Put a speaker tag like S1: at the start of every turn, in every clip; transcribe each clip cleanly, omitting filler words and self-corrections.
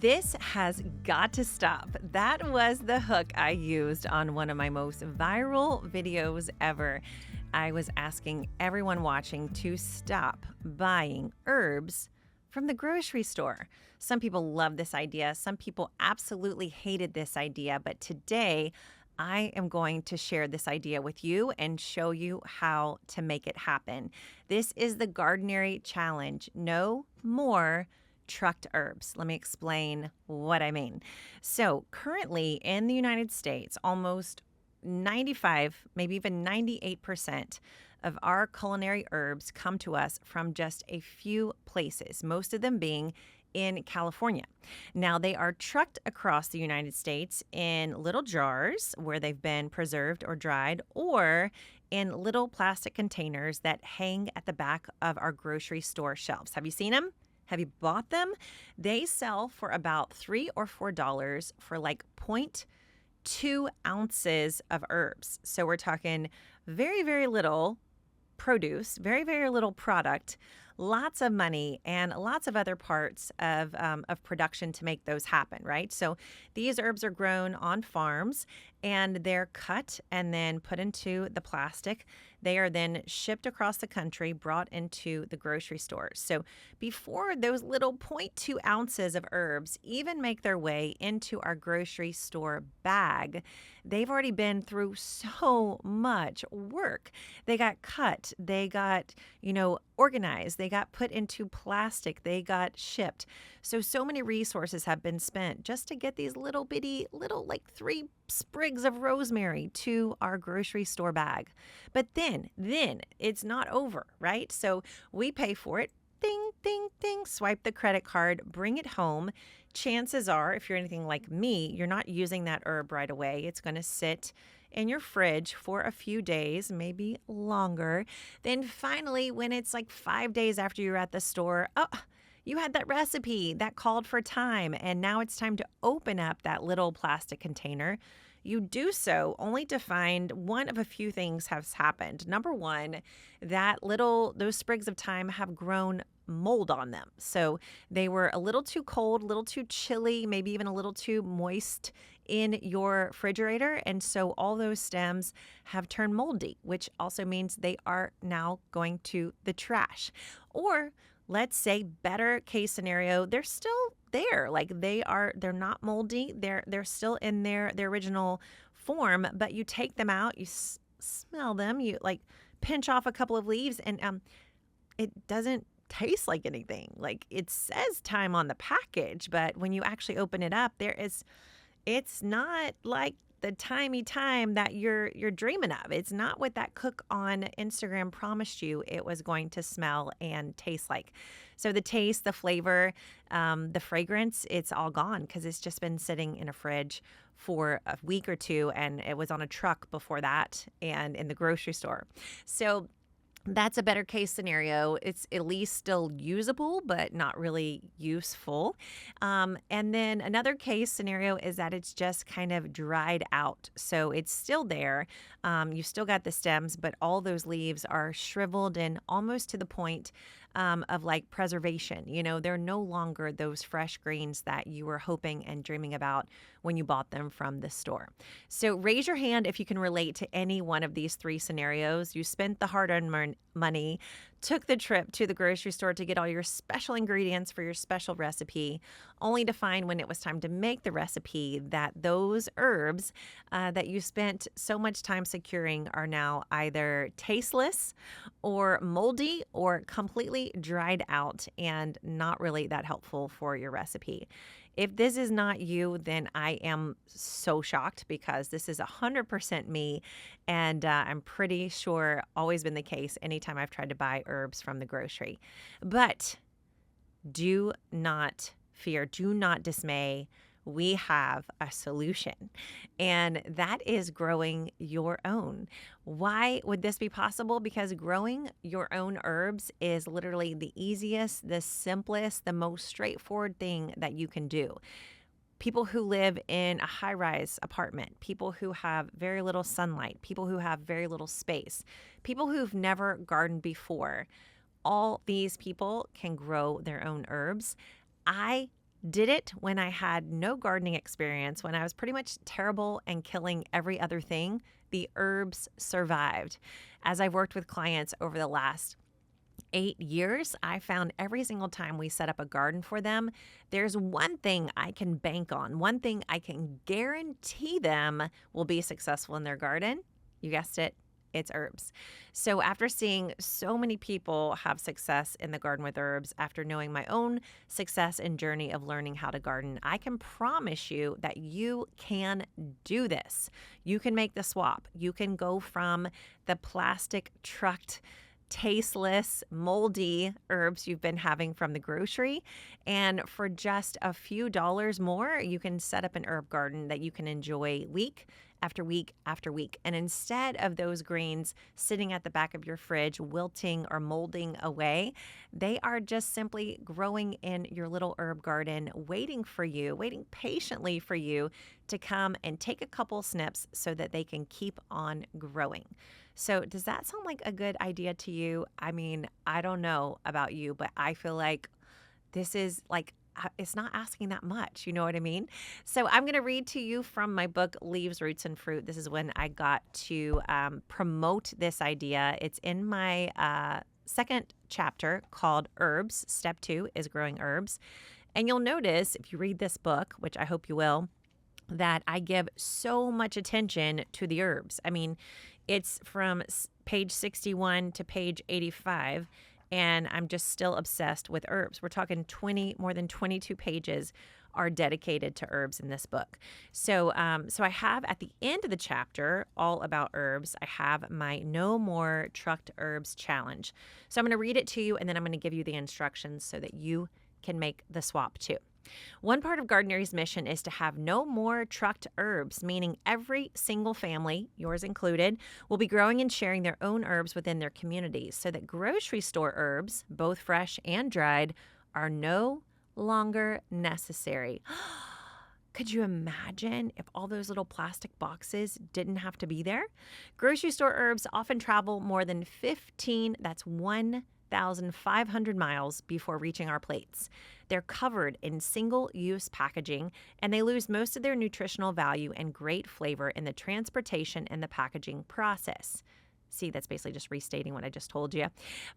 S1: This has got to stop. That was the hook I used on one of my most viral videos ever. I was asking everyone watching to stop buying herbs from the grocery store. Some people love this idea. Some people absolutely hated this idea. But today, I am going to share this idea with you and show you how to make it happen. This is the Gardenary Challenge. No more trucked herbs. Let me explain what I mean. So, currently in the United States, almost 95, maybe even 98% of our culinary herbs come to us from just a few places, most of them being in California. Now, they are trucked across the United States in little jars where they've been preserved or dried, or in little plastic containers that hang at the back of our grocery store shelves. Have you seen them? Have you bought them? They sell for about $3 or $4 for like 0.2 ounces of herbs. So we're talking very, very little produce, very, very little product, lots of money, and lots of other parts of production to make those happen, right? So these herbs are grown on farms and they're cut and then put into the plastic. They are then shipped across the country, brought into the grocery stores. So before those little 0.2 ounces of herbs even make their way into our grocery store bag, they've already been through so much work. They got cut, they got, organized, they got put into plastic, they got shipped. So many resources have been spent just to get these little bitty, like 3 sprigs of rosemary to our grocery store bag. But then it's not over, right? So we pay for it. Ding, ding, ding, swipe the credit card, bring it home. Chances are, if you're anything like me, you're not using that herb right away. It's going to sit in your fridge for a few days, maybe longer. Then finally, when it's like 5 days after you're at the store, you had that recipe that called for time, and now it's time to open up that little plastic container. You do so only to find one of a few things has happened. Number one, those sprigs of thyme have grown mold on them. So they were a little too cold, a little too chilly, maybe even a little too moist in your refrigerator. And so all those stems have turned moldy, which also means they are now going to the trash. Or let's say, better case scenario, they're still there. Like they're not moldy. They're still in their original form, but you take them out, you smell them, you like pinch off a couple of leaves, and it doesn't taste like anything. Like it says thyme on the package, but when you actually open it up, it's not like the timey thyme that you're dreaming of. It's not what that cook on Instagram promised you it was going to smell and taste like. So the taste, the flavor, the fragrance, it's all gone because it's just been sitting in a fridge for a week or two, and it was on a truck before that and in the grocery store. So that's a better case scenario. It's at least still usable, but not really useful. And then another case scenario is that it's just kind of dried out. So it's still there. You still got the stems, but all those leaves are shriveled and almost to the point of like preservation. They're no longer those fresh greens that you were hoping and dreaming about when you bought them from the store. So raise your hand if you can relate to any one of these 3 scenarios. You spent the hard-earned money, took the trip to the grocery store to get all your special ingredients for your special recipe, only to find when it was time to make the recipe that those herbs that you spent so much time securing are now either tasteless or moldy or completely dried out and not really that helpful for your recipe. If this is not you, then I am so shocked because this is 100% me, and I'm pretty sure always been the case anytime I've tried to buy herbs from the grocery. But do not fear, do not dismay. We have a solution, and that is growing your own. Why would this be possible? Because growing your own herbs is literally the easiest, the simplest, the most straightforward thing that you can do. People who live in a high-rise apartment, people who have very little sunlight, people who have very little space, people who've never gardened before, all these people can grow their own herbs. I Did it when I had no gardening experience, when I was pretty much terrible and killing every other thing. The herbs survived. As I've worked with clients over the last 8 years, I found every single time we set up a garden for them, there's one thing I can bank on, one thing I can guarantee them will be successful in their garden. You guessed it. It's herbs. So, after seeing so many people have success in the garden with herbs, after knowing my own success and journey of learning how to garden, I can promise you that you can do this. You can make the swap. You can go from the plastic trucked, tasteless, moldy herbs you've been having from the grocery. And for just a few dollars more, you can set up an herb garden that you can enjoy week after week after week. And instead of those greens sitting at the back of your fridge, wilting or molding away, they are just simply growing in your little herb garden, waiting for you, waiting patiently for you to come and take a couple snips so that they can keep on growing. So does that sound like a good idea to you? I mean, I don't know about you, but I feel like this is like, it's not asking that much. You know what I mean? So I'm going to read to you from my book, Leaves, Roots, and Fruit. This is when I got to promote this idea. It's in my second chapter called Herbs. Step 2 is growing herbs. And you'll notice if you read this book, which I hope you will, that I give so much attention to the herbs. I mean, it's from page 61 to page 85, and I'm just still obsessed with herbs. We're talking more than 22 pages are dedicated to herbs in this book. So I have at the end of the chapter, all about herbs, I have my No More Trucked Herbs Challenge. So I'm going to read it to you, and then I'm going to give you the instructions so that you can make the swap too. One part of Gardenary's mission is to have no more trucked herbs, meaning every single family, yours included, will be growing and sharing their own herbs within their communities so that grocery store herbs, both fresh and dried, are no longer necessary. Could you imagine if all those little plastic boxes didn't have to be there? Grocery store herbs often travel more than 1,500 miles before reaching our plates. They're covered in single-use packaging, and they lose most of their nutritional value and great flavor in the transportation and the packaging process. See, that's basically just restating what I just told you.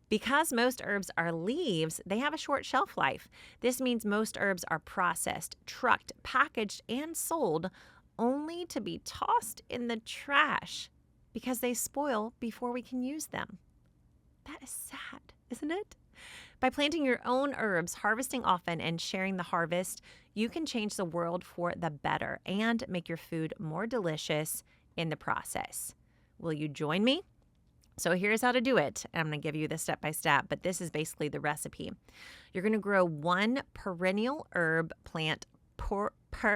S1: Because most herbs are leaves, they have a short shelf life. This means most herbs are processed, trucked, packaged, and sold only to be tossed in the trash because they spoil before we can use them. That is sad, isn't it? By planting your own herbs, harvesting often, and sharing the harvest, you can change the world for the better and make your food more delicious in the process. Will you join me? So here's how to do it. I'm going to give you the step-by-step, but this is basically the recipe. You're going to grow one perennial herb plant per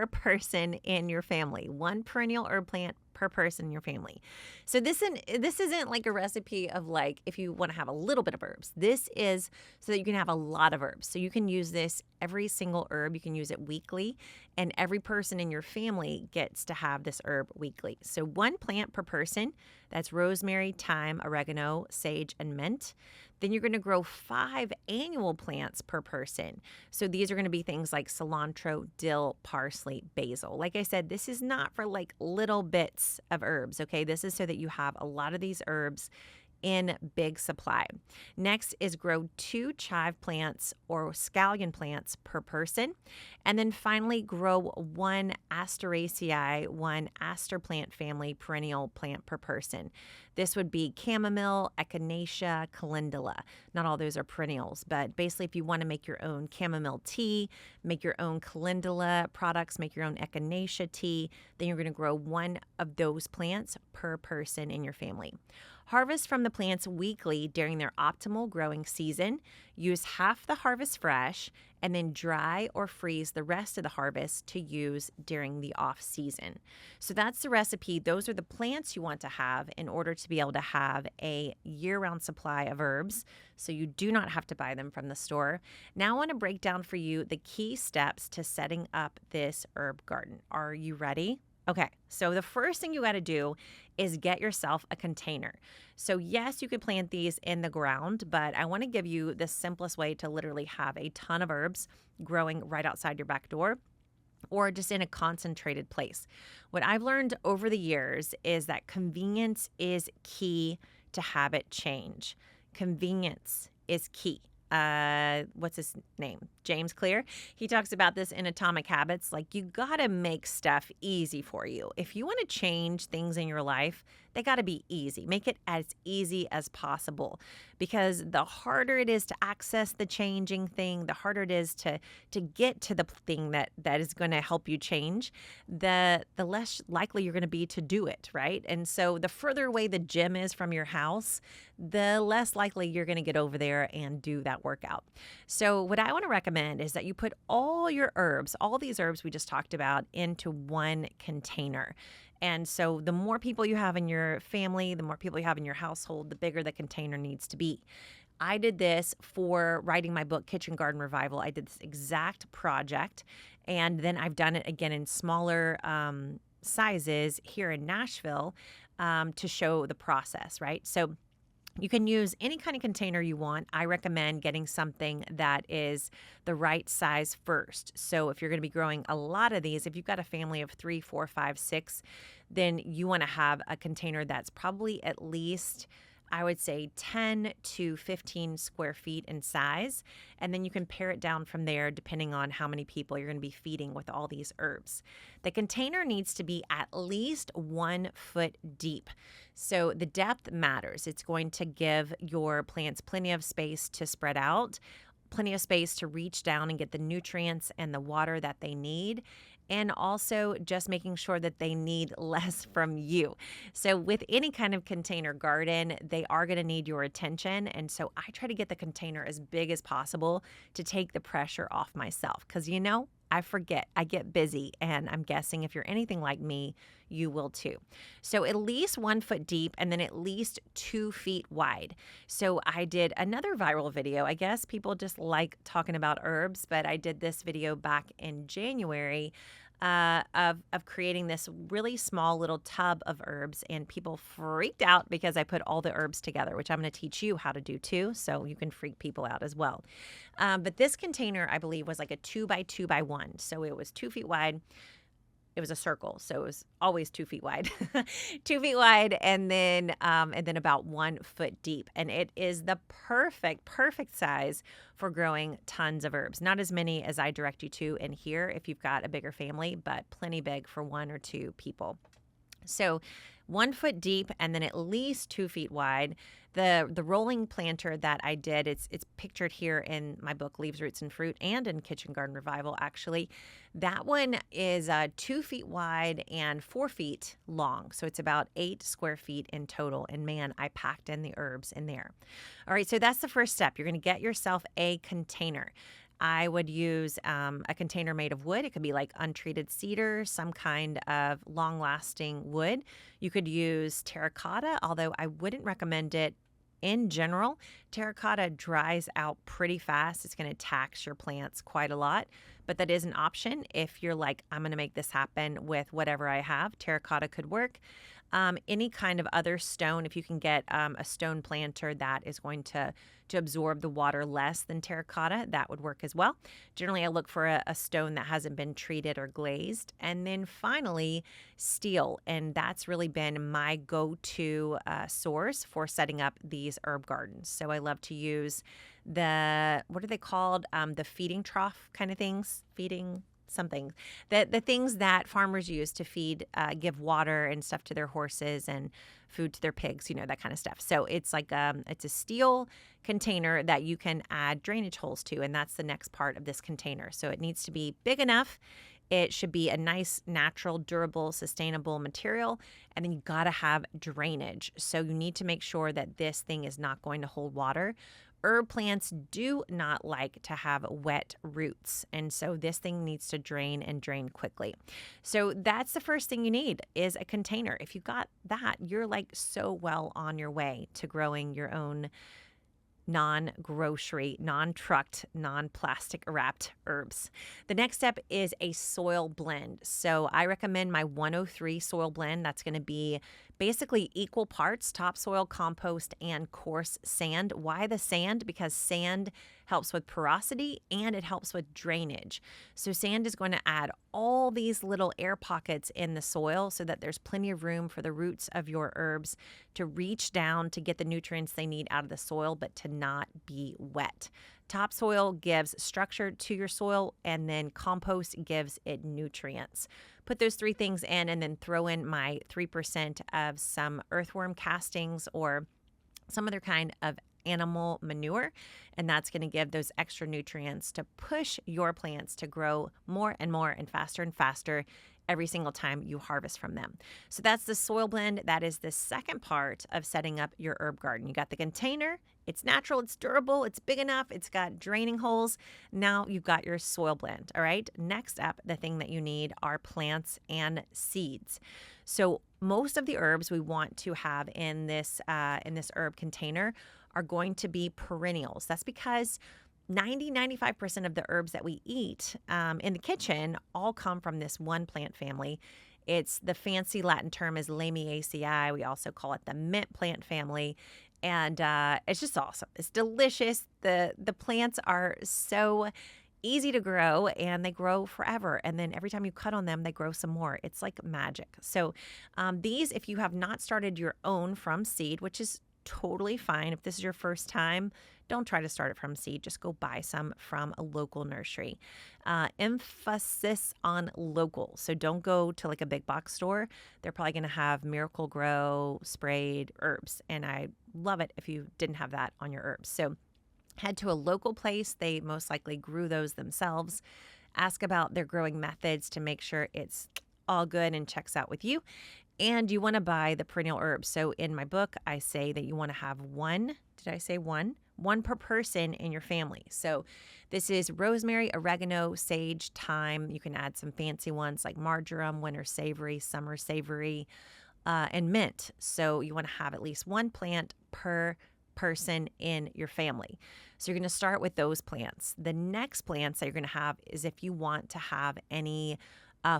S1: person in your family. One perennial herb plant per person in your family. So this isn't like a recipe of like if you want to have a little bit of herbs. This is so that you can have a lot of herbs. So you can use this every single herb. You can use it weekly, and every person in your family gets to have this herb weekly. So one plant per person. That's rosemary, thyme, oregano, sage, and mint. Then you're going to grow 5 annual plants per person. So these are going to be things like cilantro, dill, parsley, basil. Like I said, this is not for like little bits of herbs, okay? This is so that you have a lot of these herbs in big supply. Next is grow 2 chive plants or scallion plants per person. And then finally grow 1 asteraceae, 1 aster plant family perennial plant per person. This would be chamomile, echinacea, calendula. Not all those are perennials, but basically if you want to make your own chamomile tea, make your own calendula products, make your own echinacea tea, then you're going to grow 1 of those plants per person in your family. Harvest from the plants weekly during their optimal growing season. Use half the harvest fresh, and then dry or freeze the rest of the harvest to use during the off season. So that's the recipe. Those are the plants you want to have in order to be able to have a year-round supply of herbs, so you do not have to buy them from the store. Now I want to break down for you the key steps to setting up this herb garden. Are you ready? Okay, so the first thing you got to do is get yourself a container. So, yes, you could plant these in the ground, but I want to give you the simplest way to literally have a ton of herbs growing right outside your back door or just in a concentrated place. What I've learned over the years is that convenience is key to habit change. Convenience is key. What's his name? James Clear. He talks about this in Atomic Habits. Like, you got to make stuff easy for you. If you want to change things in your life, they got to be easy. Make it as easy as possible, because the harder it is to access the changing thing, the harder it is to get to the thing that is going to help you change, the less likely you're going to be to do it, right? And so the further away the gym is from your house, the less likely you're going to get over there and do that workout. So what I want to recommend is that you put all your herbs, all these herbs we just talked about, into one container. And so the more people you have in your family, the more people you have in your household, the bigger the container needs to be. I did this for writing my book, Kitchen Garden Revival. I did this exact project, and then I've done it again in smaller sizes here in Nashville to show the process, right? So you can use any kind of container you want. I recommend getting something that is the right size first. So if you're going to be growing a lot of these, if you've got a family of 3, 4, 5, 6, then you want to have a container that's probably at least, I would say, 10 to 15 square feet in size. And then you can pare it down from there depending on how many people you're going to be feeding with all these herbs. The container needs to be at least 1 foot deep. So the depth matters. It's going to give your plants plenty of space to spread out, plenty of space to reach down and get the nutrients and the water that they need, and also just making sure that they need less from you. So with any kind of container garden, they are going to need your attention. And so I try to get the container as big as possible to take the pressure off myself, because, I forget, I get busy, and I'm guessing if you're anything like me, you will too. So at least 1 foot deep, and then at least 2 feet wide. So I did another viral video. I guess people just like talking about herbs, but I did this video back in January of creating this really small little tub of herbs, and people freaked out because I put all the herbs together, which I'm going to teach you how to do too, so you can freak people out as well. But this container, I believe, was like a 2 by 2 by 1, so it was 2 feet wide. It was a circle, so it was always 2 feet wide, 2 feet wide, and then about 1 foot deep. And it is the perfect size for growing tons of herbs. Not as many as I direct you to in here if you've got a bigger family, but plenty big for 1 or 2 people. So 1 foot deep, and then at least 2 feet wide. The rolling planter that I did, it's pictured here in my book, Leaves, Roots, and Fruit, and in Kitchen Garden Revival, actually. That one is 2 feet wide and 4 feet long. So it's about 8 square feet in total. And man, I packed in the herbs in there. All right, so that's the first step. You're going to get yourself a container. I would use a container made of wood. It could be like untreated cedar, some kind of long-lasting wood. You could use terracotta, although I wouldn't recommend it in general. Terracotta dries out pretty fast. It's going to tax your plants quite a lot, but that is an option. If you're like, I'm going to make this happen with whatever I have, terracotta could work. Any kind of other stone, if you can get a stone planter that is going to absorb the water less than terracotta, that would work as well. Generally, I look for a stone that hasn't been treated or glazed. And then finally, steel. And that's really been my go-to source for setting up these herb gardens. So I love to use what are they called? The feeding trough kind of things, feeding something, the things that farmers use to give water and stuff to their horses and food to their pigs, that kind of stuff. So it's like it's a steel container that you can add drainage holes to, and that's the next part of this container. So it needs to be big enough. It should be a nice, natural, durable, sustainable material, and then you got to have drainage. So you need to make sure that this thing is not going to hold water. Herb plants do not like to have wet roots, and so this thing needs to drain and drain quickly. So that's the first thing you need is a container. If you got that, you're like so well on your way to growing your own non-grocery, non-trucked, non-plastic wrapped herbs. The next step is a soil blend. So I recommend my 103 soil blend. That's going to be basically equal parts topsoil, compost, and coarse sand. Why the sand? Because sand helps with porosity and it helps with drainage. So sand is going to add all these little air pockets in the soil so that there's plenty of room for the roots of your herbs to reach down to get the nutrients they need out of the soil, but to not be wet. Topsoil gives structure to your soil, and then compost gives it nutrients. Put those three things in, and then throw in my 3% of some earthworm castings or some other kind of animal manure, and that's going to give those extra nutrients to push your plants to grow more and more and faster every single time you harvest from them. So that's the soil blend. That is the second part of setting up your herb garden. You got the container. It's natural, it's durable, it's big enough, it's got draining holes. Now you've got your soil blend, all right? Next up, the thing that you need are plants and seeds. So most of the herbs we want to have in this herb container are going to be perennials. That's because 95% of the herbs that we eat in the kitchen all come from this one plant family. It's the fancy Latin term is Lamiaceae. We also call it the mint plant family. And it's just awesome. It's delicious. The plants are so easy to grow and they grow forever. And then every time you cut on them, they grow some more. It's like magic. So these, if you have not started your own from seed, which is totally fine. If this is your first time, don't try to start it from seed. Just go buy some from a local nursery. Emphasis on local. So don't go to like a big box store. They're probably going to have Miracle Grow sprayed herbs. And I love it if you didn't have that on your herbs. So head to a local place. They most likely grew those themselves. Ask about their growing methods to make sure it's all good and checks out with you. And you want to buy the perennial herbs. So in my book, I say that you want to have one. Did I say one? One per person in your family. So this is rosemary, oregano, sage, thyme. You can add some fancy ones like marjoram, winter savory, summer savory, and mint. So you want to have at least one plant per person in your family. So you're going to start with those plants. The next plants that you're going to have is if you want to have any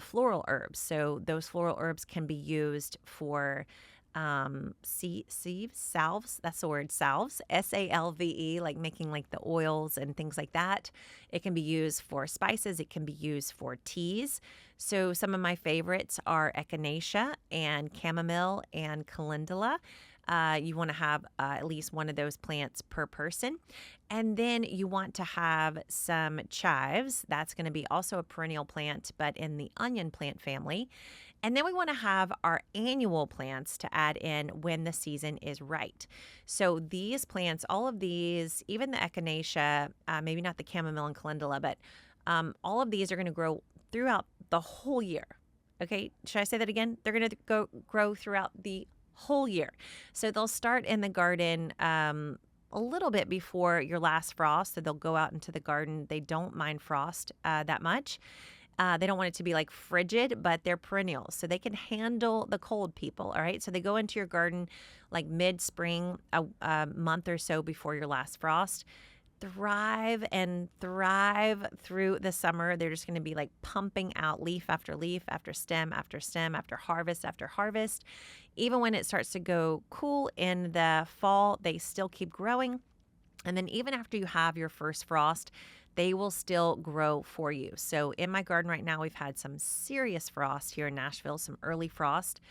S1: floral herbs. So those floral herbs can be used for salves. That's the word, salves, salve, like making like the oils and things like that. It can be used for spices. It can be used for teas. So some of my favorites are echinacea and chamomile and calendula. You want to have at least one of those plants per person. And then you want to have some chives. That's going to be also a perennial plant, but in the onion plant family. And then we want to have our annual plants to add in when the season is right. So these plants, all of these, even the echinacea, maybe not the chamomile and calendula, but all of these are going to grow throughout the whole year. Okay, should I say that again? They're going to grow throughout the whole year. So they'll start in the garden a little bit before your last frost. So they'll go out into the garden. They don't mind frost that much. They don't want it to be like frigid, but they're perennials. So they can handle the cold, people. All right. So they go into your garden like mid-spring, a month or so before your last frost. Thrive through the summer. They're just going to be like pumping out leaf after stem after stem after harvest. Even when it starts to go cool in the fall, they still keep growing. And then even after you have your first frost, they will still grow for you. So in my garden right now, we've had some serious frost here in Nashville, some early frost.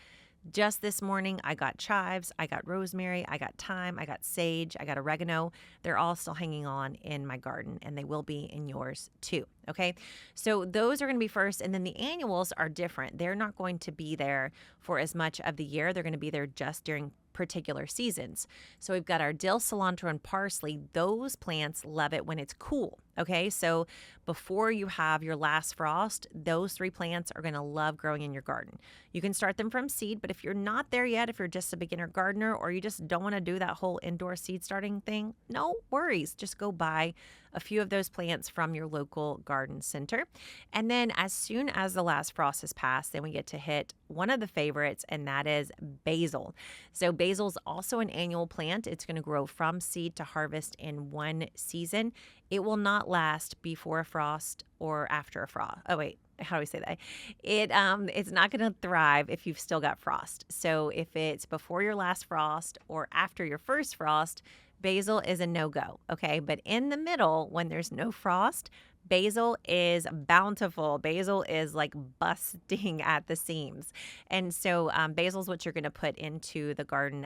S1: Just this morning, I got chives, I got rosemary, I got thyme, I got sage, I got oregano. They're all still hanging on in my garden, and they will be in yours too, okay? So those are going to be first, and then the annuals are different. They're not going to be there for as much of the year. They're going to be there just during particular seasons. So we've got our dill, cilantro, and parsley. Those plants love it when it's cool, okay? So before you have your last frost, those three plants are going to love growing in your garden. You can start them from seed, but if you're not there yet, if you're just a beginner gardener or you just don't want to do that whole indoor seed starting thing, no worries. Just go buy a few of those plants from your local garden center. And then as soon as the last frost has passed, then we get to hit one of the favorites, and that is basil. So basil Basil's also an annual plant. It's going to grow from seed to harvest in one season. It will not last before a frost or after a frost. Oh, wait. How do we say that? It's not going to thrive if you've still got frost. So if it's before your last frost or after your first frost, basil is a no-go, okay? But in the middle, when there's no frost, basil is bountiful. Basil is like busting at the seams. And so basil is what you're going to put into the garden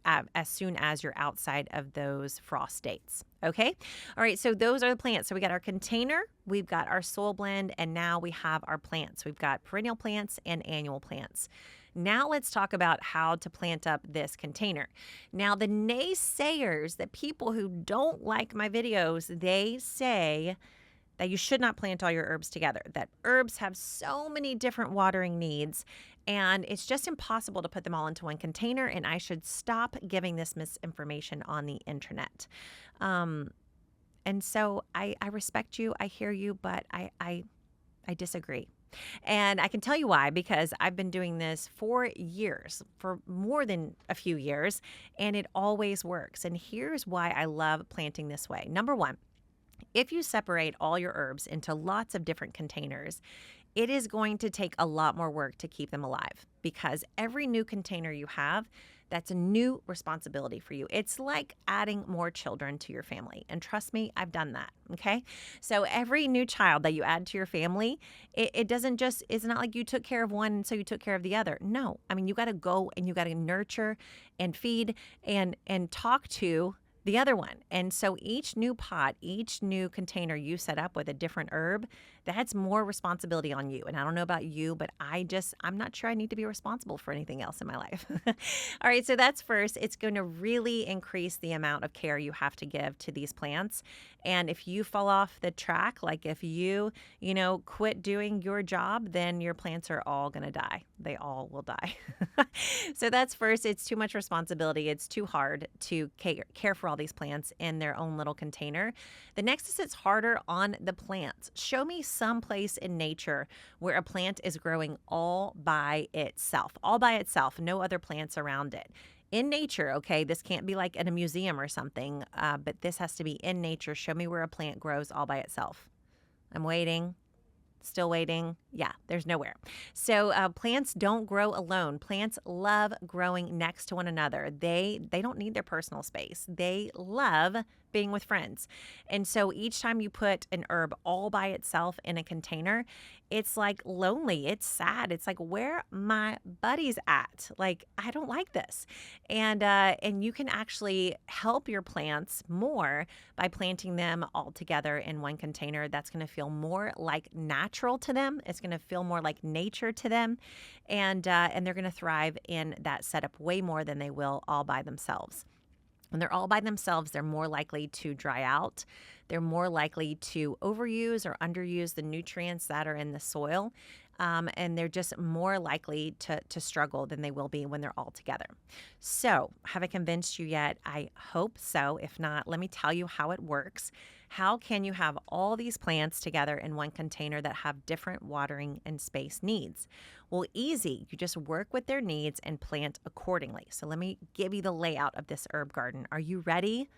S1: as soon as you're outside of those frost dates. Okay. All right. So those are the plants. So we got our container, we've got our soil blend, and now we have our plants. We've got perennial plants and annual plants. Now let's talk about how to plant up this container. Now, the naysayers, the people who don't like my videos, they say that you should not plant all your herbs together, that herbs have so many different watering needs, and it's just impossible to put them all into one container, and I should stop giving this misinformation on the internet. And so I respect you, I hear you, but I disagree. And I can tell you why, because I've been doing this for years, for more than a few years, and it always works. And here's why I love planting this way. Number one, if you separate all your herbs into lots of different containers, it is going to take a lot more work to keep them alive, because every new container you have, that's a new responsibility for you. It's like adding more children to your family. And trust me, I've done that. Okay. So every new child that you add to your family, it doesn't just, it's not like you took care of one, so you took care of the other. No, I mean, you got to go and you got to nurture and feed and talk to the other one. And so each new pot, each new container you set up with a different herb, that's more responsibility on you. And I don't know about you, but I'm not sure I need to be responsible for anything else in my life. All right, so that's first. It's going to really increase the amount of care you have to give to these plants. And if you fall off the track, like if you quit doing your job, then your plants are all going to die. They all will die. So that's first. It's too much responsibility. It's too hard to care for all these plants in their own little container. The next is it's harder on the plants. Show me some place in nature where a plant is growing all by itself, no other plants around it. In nature, okay, this can't be like in a museum or something, but this has to be in nature. Show me where a plant grows all by itself. I'm waiting. Still waiting. Yeah, there's nowhere. So plants don't grow alone. Plants love growing next to one another. They don't need their personal space. They love being with friends. And so each time you put an herb all by itself in a container, it's like lonely. It's sad. It's like, where my buddies at? Like, I don't like this. And you can actually help your plants more by planting them all together in one container. That's going to feel more like natural to them. It's going to feel more like nature to them. And they're going to thrive in that setup way more than they will all by themselves. When they're all by themselves, they're more likely to dry out. They're more likely to overuse or underuse the nutrients that are in the soil. And they're just more likely to struggle than they will be when they're all together. So, have I convinced you yet? I hope so. If not, let me tell you how it works. How can you have all these plants together in one container that have different watering and space needs? Well, easy. You just work with their needs and plant accordingly. So let me give you the layout of this herb garden. Are you ready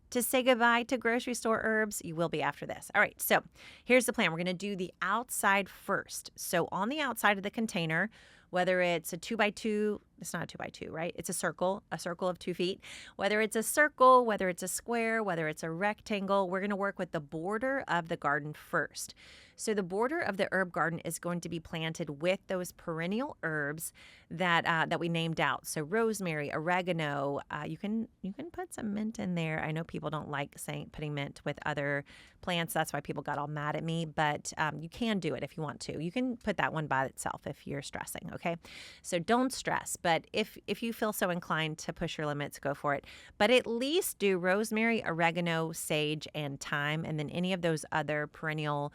S1: to say goodbye to grocery store herbs? You will be after this. All right, so here's the plan. We're going to do the outside first. So on the outside of the container, whether it's a 2x2, it's not a 2x2, right? It's a circle of 2 feet. Whether it's a circle, whether it's a square, whether it's a rectangle, we're going to work with the border of the garden first. So the border of the herb garden is going to be planted with those perennial herbs that we named out. So rosemary, oregano. You can put some mint in there. I know people don't like putting mint with other plants. That's why people got all mad at me. But you can do it if you want to. You can put that one by itself if you're stressing. Okay, so don't stress. But if you feel so inclined to push your limits, go for it. But at least do rosemary, oregano, sage, and thyme, and then any of those other perennial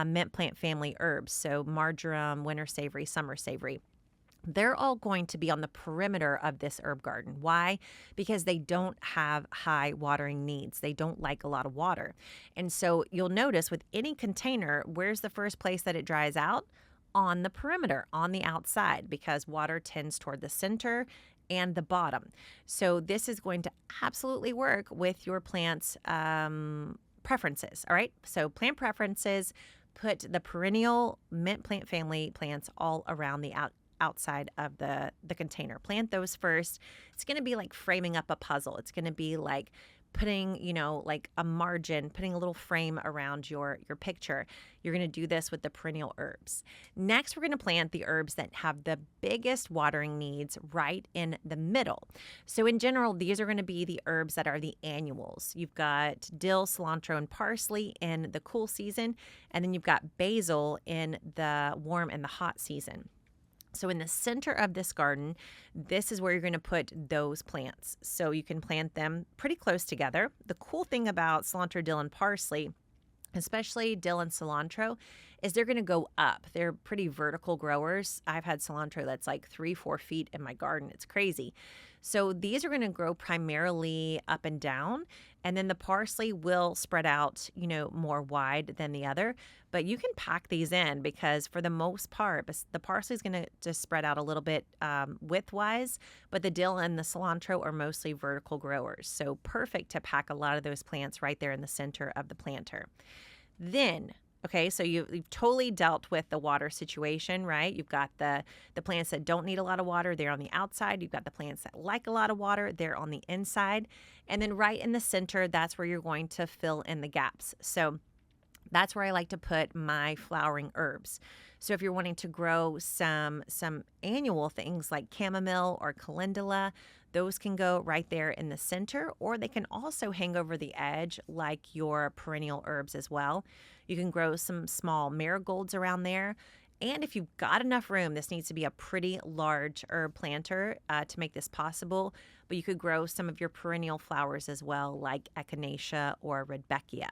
S1: mint plant family herbs. So marjoram, winter savory, summer savory. They're all going to be on the perimeter of this herb garden. Why? Because they don't have high watering needs. They don't like a lot of water. And so you'll notice with any container, where's the first place that it dries out? On the perimeter, on the outside, because water tends toward the center and the bottom. So this is going to absolutely work with your plant's preferences. All right. So plant preferences, put the perennial mint plant family plants all around the outside of the container. Plant those first. It's going to be like framing up a puzzle. It's going to be like putting, like a margin, putting a little frame around your picture. You're going to do this with the perennial herbs. Next, we're going to plant the herbs that have the biggest watering needs right in the middle. So in general, these are going to be the herbs that are the annuals. You've got dill, cilantro, and parsley in the cool season, and then you've got basil in the warm and the hot season. So in the center of this garden, this is where you're going to put those plants. So you can plant them pretty close together. The cool thing about cilantro, dill, and parsley, especially dill and cilantro, is they're going to go up. They're pretty vertical growers. I've had cilantro that's like 3-4 feet in my garden. It's crazy. So these are going to grow primarily up and down, and then the parsley will spread out, more wide than the other. But you can pack these in because for the most part, the parsley is going to just spread out a little bit widthwise, but the dill and the cilantro are mostly vertical growers. So perfect to pack a lot of those plants right there in the center of the planter. Then, okay, so you've totally dealt with the water situation, right? You've got the plants that don't need a lot of water, they're on the outside. You've got the plants that like a lot of water, they're on the inside. And then right in the center, that's where you're going to fill in the gaps. So that's where I like to put my flowering herbs. So if you're wanting to grow some annual things like chamomile or calendula, those can go right there in the center, or they can also hang over the edge like your perennial herbs as well. You can grow some small marigolds around there. And if you've got enough room, this needs to be a pretty large herb planter to make this possible. But you could grow some of your perennial flowers as well, like echinacea or rudbeckia.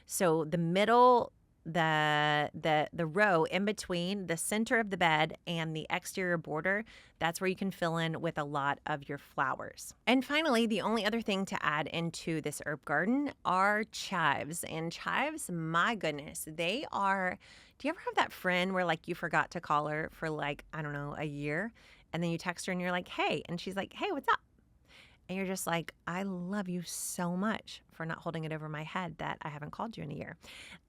S1: So the middle, the row in between the center of the bed and the exterior border, that's where you can fill in with a lot of your flowers. And finally, the only other thing to add into this herb garden are chives. And chives, my goodness, they are, do you ever have that friend where like you forgot to call her for like, I don't know, a year, and then you text her and you're like, hey, and she's like, hey, what's up? And you're just like, I love you so much for not holding it over my head that I haven't called you in a year.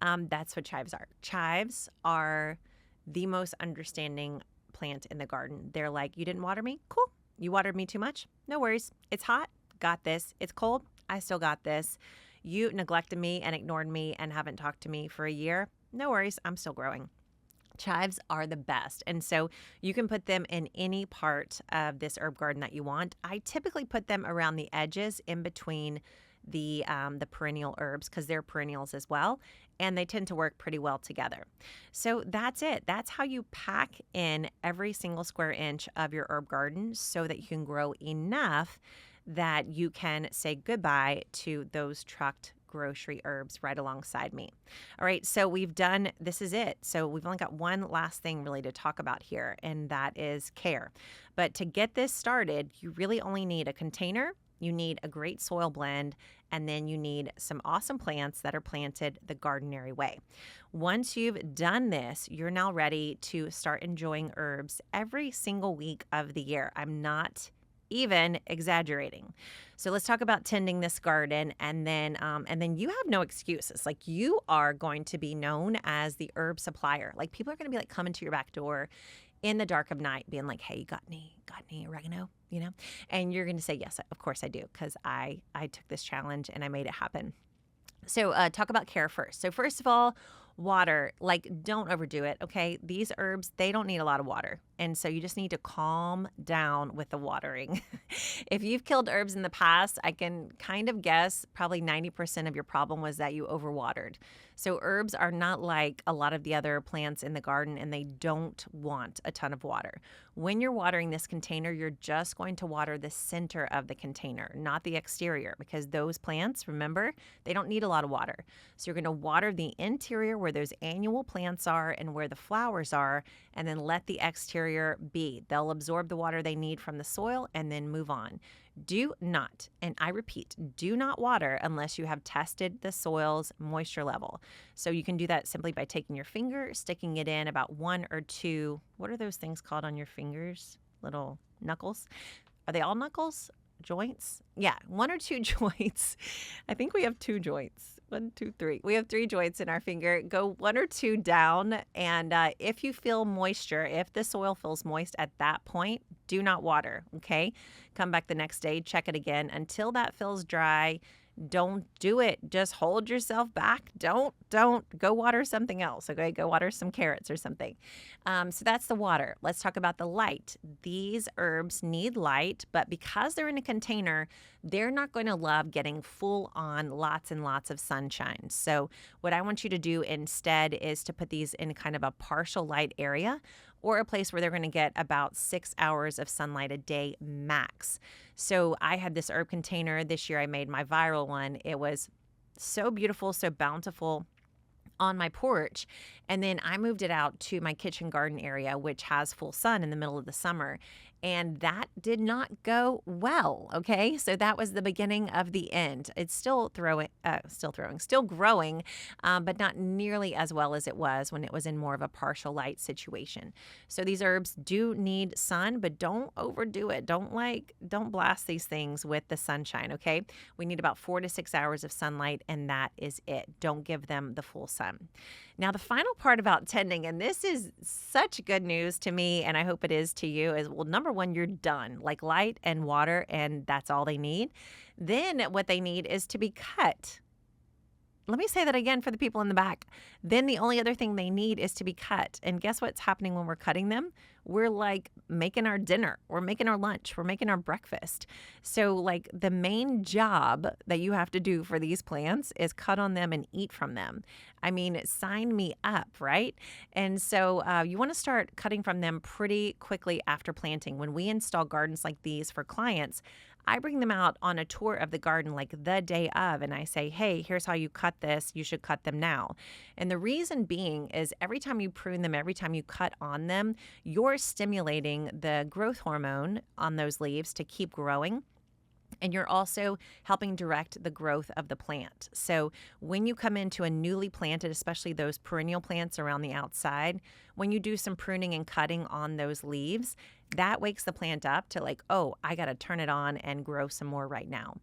S1: That's what chives are. Chives are the most understanding plant in the garden. They're like, you didn't water me? Cool. You watered me too much? No worries. It's hot. Got this. It's cold. I still got this. You neglected me and ignored me and haven't talked to me for a year? No worries. I'm still growing. Chives are the best. And so you can put them in any part of this herb garden that you want. I typically put them around the edges in between the perennial herbs because they're perennials as well. And they tend to work pretty well together. So that's it. That's how you pack in every single square inch of your herb garden so that you can grow enough that you can say goodbye to those trucked grocery herbs right alongside me. All right, so this is it. So we've only got one last thing really to talk about here, and that is care. But to get this started, you really only need a container, you need a great soil blend, and then you need some awesome plants that are planted the Gardenary way. Once you've done this, you're now ready to start enjoying herbs every single week of the year. I'm not even exaggerating. So let's talk about tending this garden, and then you have no excuses. Like, you are going to be known as the herb supplier. Like, people are going to be like coming to your back door in the dark of night being like, hey, you got any oregano, And you're going to say, yes, of course I do, because I took this challenge and I made it happen. So talk about care first. So first of all, water, like, don't overdo it, okay? These herbs, they don't need a lot of water. And so you just need to calm down with the watering. If you've killed herbs in the past, I can kind of guess probably 90% of your problem was that you overwatered. So herbs are not like a lot of the other plants in the garden, and they don't want a ton of water. When you're watering this container, you're just going to water the center of the container, not the exterior, because those plants, remember, they don't need a lot of water. So you're going to water the interior where those annual plants are and where the flowers are, and then let the exterior be. They'll absorb the water they need from the soil and then move on. Do not, and I repeat, do not water unless you have tested the soil's moisture level. So you can do that simply by taking your finger, sticking it in about 1 or 2, what are those things called on your fingers? Little knuckles? Are they all knuckles? Joints? Yeah, one or two joints. I think we have two joints. One, two, three. We have three joints in our finger. Go one or two down. And if you feel moisture, if the soil feels moist at that point, do not water. Okay. Come back the next day, check it again until that feels dry. Don't do it. Just hold yourself back. Don't go water something else. Okay. Go water some carrots or something. So that's the water. Let's talk about the light. These herbs need light, but because they're in a container, they're not going to love getting full on lots and lots of sunshine. So what I want you to do instead is to put these in kind of a partial light area or a place where they're going to get about 6 hours of sunlight a day max. So I had this herb container. This year I made my viral one. It was so beautiful, so bountiful on my porch. And then I moved it out to my kitchen garden area, which has full sun in the middle of the summer. And that did not go well. Okay. So that was the beginning of the end. It's still growing, but not nearly as well as it was when it was in more of a partial light situation. So these herbs do need sun, but don't overdo it. Don't blast these things with the sunshine. Okay. We need about 4 to 6 hours of sunlight, and that is it. Don't give them the full sun. Now, the final part about tending, and this is such good news to me, and I hope it is to you, is, well, number one, you're done. Like light and water, and that's all they need. Then what they need is to be cut. Let me say that again for the people in the back. Then the only other thing they need is to be cut. And guess what's happening when we're cutting them? We're like making our dinner. We're making our lunch. We're making our breakfast. So like the main job that you have to do for these plants is cut on them and eat from them. I mean, sign me up, right? And so you want to start cutting from them pretty quickly after planting. When we install gardens like these for clients, I bring them out on a tour of the garden like the day of, and I say, hey, here's how you cut this. You should cut them now. And the reason being is every time you prune them, every time you cut on them, you're stimulating the growth hormone on those leaves to keep growing. And you're also helping direct the growth of the plant. So when you come into a newly planted, especially those perennial plants around the outside, when you do some pruning and cutting on those leaves, that wakes the plant up to like, oh, I got to turn it on and grow some more right now.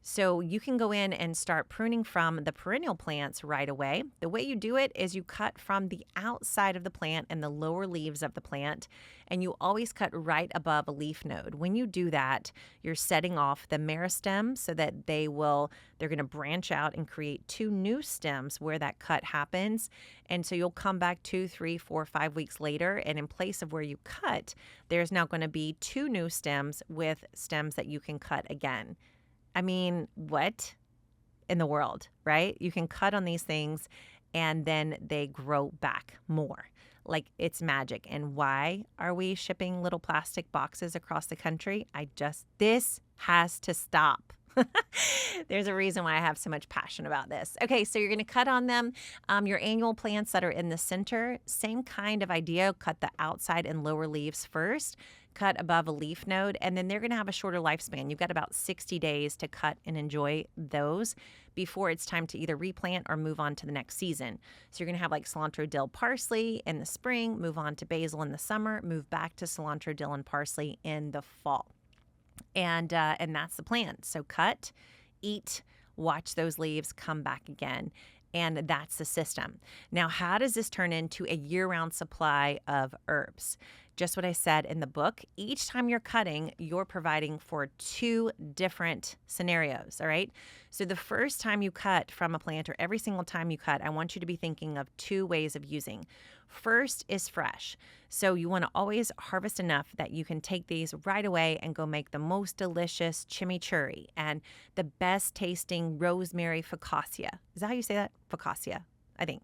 S1: So you can go in and start pruning from the perennial plants right away. The way you do it is you cut from the outside of the plant and the lower leaves of the plant, and you always cut right above a leaf node. When you do that, you're setting off the meristem so that they're going to branch out and create 2 new stems where that cut happens. And so you'll come back 2, 3, 4, 5 weeks later, and in place of where you cut, there's now going to be 2 new stems with stems that you can cut again. I mean, what in the world, right? You can cut on these things and then they grow back more. Like it's magic. And why are we shipping little plastic boxes across the country? This has to stop. There's a reason why I have so much passion about this. Okay, so you're going to cut on them. Your annual plants that are in the center, same kind of idea. Cut the outside and lower leaves first. Cut above a leaf node, and then they're going to have a shorter lifespan. You've got about 60 days to cut and enjoy those before it's time to either replant or move on to the next season. So you're going to have like cilantro, dill, parsley in the spring, move on to basil in the summer, move back to cilantro, dill, and parsley in the fall. And that's the plan. So cut, eat, watch those leaves come back again. And that's the system. Now, how does this turn into a year-round supply of herbs? Just what I said in the book. Each time you're cutting, you're providing for 2 different scenarios, all right? So the first time you cut from a plant, or every single time you cut, I want you to be thinking of 2 ways of using. First is fresh. So you want to always harvest enough that you can take these right away and go make the most delicious chimichurri and the best tasting rosemary focaccia. Is that how you say that? Focaccia, I think.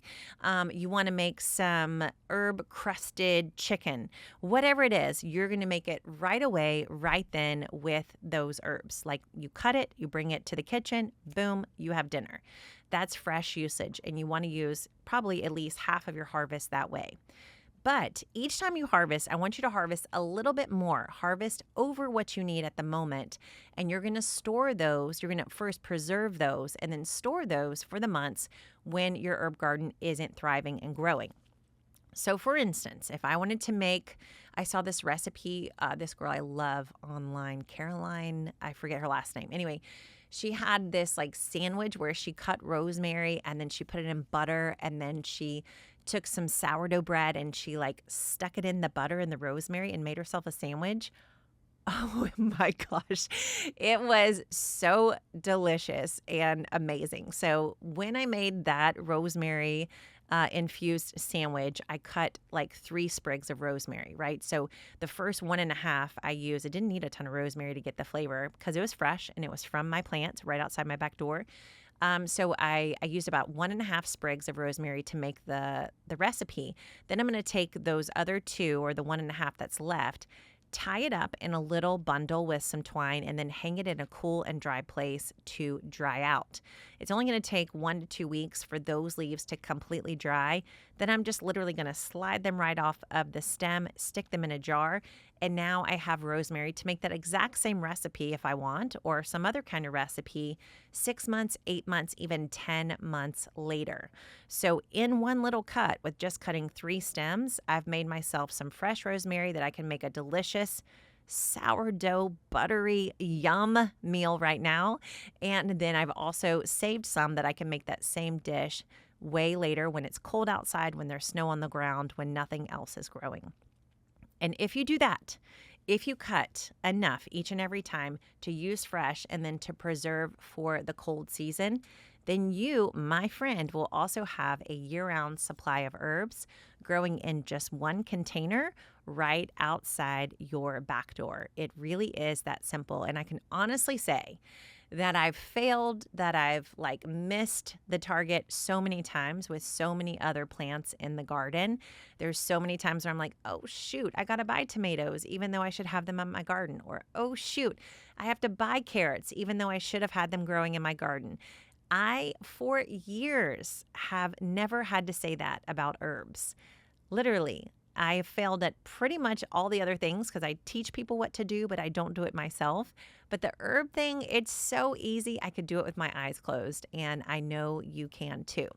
S1: You want to make some herb crusted chicken. Whatever it is, you're going to make it right away, right then with those herbs. Like you cut it, you bring it to the kitchen, boom, you have dinner. That's fresh usage, and you want to use probably at least half of your harvest that way. But each time you harvest, I want you to harvest a little bit more. Harvest over what you need at the moment, and you're going to store those. You're going to first preserve those and then store those for the months when your herb garden isn't thriving and growing. So for instance, if I wanted to make, I saw this recipe, this girl I love online, Caroline, I forget her last name. Anyway, she had this like sandwich where she cut rosemary and then she put it in butter and then she took some sourdough bread and she like stuck it in the butter and the rosemary and made herself a sandwich. Oh my gosh. It was so delicious and amazing. So when I made that rosemary infused sandwich, I cut like 3 sprigs of rosemary, right? So the first 1.5 I used, I didn't need a ton of rosemary to get the flavor because it was fresh and it was from my plant right outside my back door. So I used about 1.5 sprigs of rosemary to make the recipe. Then I'm going to take those other 2 or the 1.5 that's left, tie it up in a little bundle with some twine, and then hang it in a cool and dry place to dry out. It's only going to take 1 to 2 weeks for those leaves to completely dry. Then I'm just literally going to slide them right off of the stem, stick them in a jar, and now I have rosemary to make that exact same recipe if I want, or some other kind of recipe 6 months, 8 months, even 10 months later. So in one little cut, with just cutting 3 stems, I've made myself some fresh rosemary that I can make a delicious sourdough, buttery, yum meal right now. And then I've also saved some that I can make that same dish way later when it's cold outside, when there's snow on the ground, when nothing else is growing. And if you do that, if you cut enough each and every time to use fresh and then to preserve for the cold season, then you, my friend, will also have a year-round supply of herbs growing in just one container right outside your back door. It really is that simple. And I can honestly say that I've failed, that I've like missed the target so many times with so many other plants in the garden. There's so many times where I'm like, oh shoot, I gotta buy tomatoes even though I should have them in my garden. Or oh shoot, I have to buy carrots even though I should have had them growing in my garden. I, for years, have never had to say that about herbs. Literally, I have failed at pretty much all the other things because I teach people what to do, but I don't do it myself. But the herb thing, it's so easy. I could do it with my eyes closed, and I know you can too.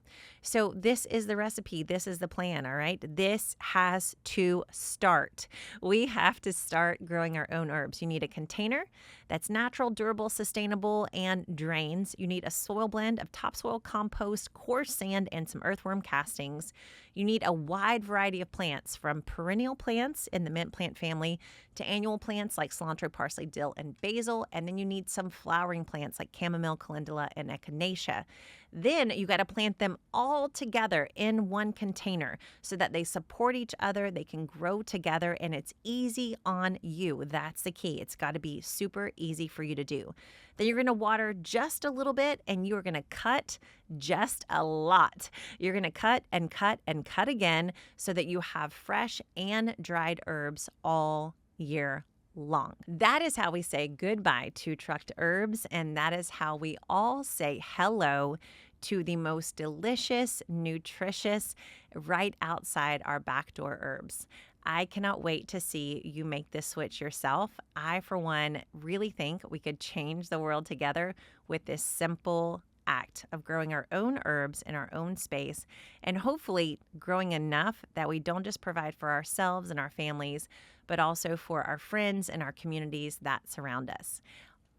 S1: So this is the recipe. This is the plan, all right? This has to start. We have to start growing our own herbs. You need a container that's natural, durable, sustainable, and drains. You need a soil blend of topsoil, compost, coarse sand, and some earthworm castings. You need a wide variety of plants, from perennial plants in the mint plant family to annual plants like cilantro, parsley, dill, and basil. And then you need some flowering plants like chamomile, calendula, and echinacea. Then you got to plant them all together in one container so that they support each other, they can grow together, and it's easy on you. That's the key. It's got to be super easy for you to do. Then you're going to water just a little bit, and you're going to cut just a lot. You're going to cut and cut and cut again so that you have fresh and dried herbs all year long. That is how we say goodbye to trucked herbs, and that is how we all say hello to the most delicious, nutritious, right outside our back door herbs. I cannot wait to see you make this switch yourself. I, for one, really think we could change the world together with this simple act of growing our own herbs in our own space, and hopefully growing enough that we don't just provide for ourselves and our families, but also for our friends and our communities that surround us.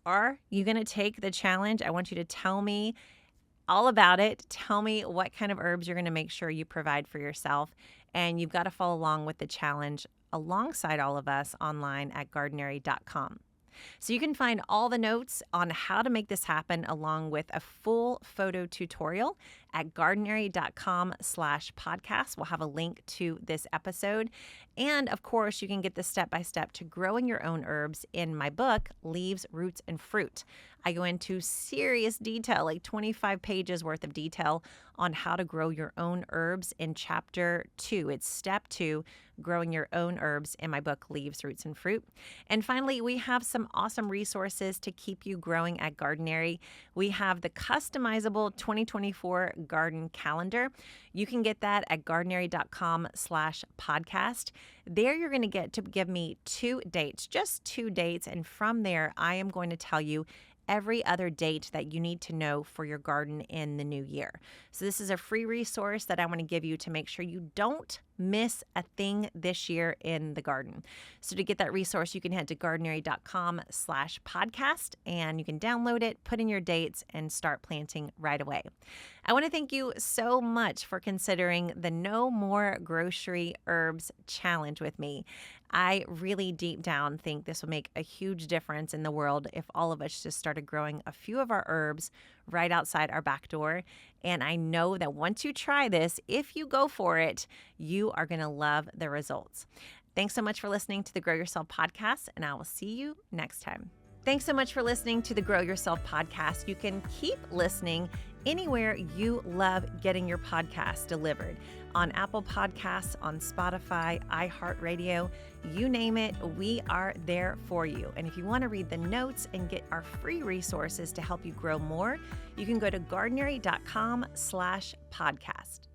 S1: Are you going to take the challenge? I want you to tell me all about it. Tell me what kind of herbs you're going to make sure you provide for yourself. And you've got to follow along with the challenge alongside all of us online at gardenary.com. So you can find all the notes on how to make this happen along with a full photo tutorial at gardenary.com/podcast. We'll have a link to this episode. And of course, you can get the step-by-step to growing your own herbs in my book, Leaves, Roots, and Fruit. I go into serious detail, like 25 pages worth of detail on how to grow your own herbs in chapter 2. It's step 2, growing your own herbs in my book, Leaves, Roots, and Fruit. And finally, we have some awesome resources to keep you growing at Gardenary. We have the customizable 2024 garden calendar. You can get that at gardenary.com/podcast. There you're going to get to give me 2 dates, just 2 dates. And from there, I am going to tell you every other date that you need to know for your garden in the new year. So this is a free resource that I want to give you to make sure you don't miss a thing this year in the garden. So to get that resource, you can head to gardenary.com/podcast and you can download it, put in your dates, and start planting right away. I want to thank you so much for considering the No More Grocery Herbs Challenge with me. I really deep down think this will make a huge difference in the world if all of us just started growing a few of our herbs right outside our back door. And I know that once you try this, if you go for it, you are going to love the results. Thanks so much for listening to the Grow Yourself podcast, and I will see you next time. Thanks so much for listening to the Grow Yourself podcast. You can keep listening anywhere you love getting your podcast delivered. On Apple Podcasts, on Spotify, iHeartRadio, you name it, we are there for you. And if you want to read the notes and get our free resources to help you grow more, you can go to gardenary.com/podcast.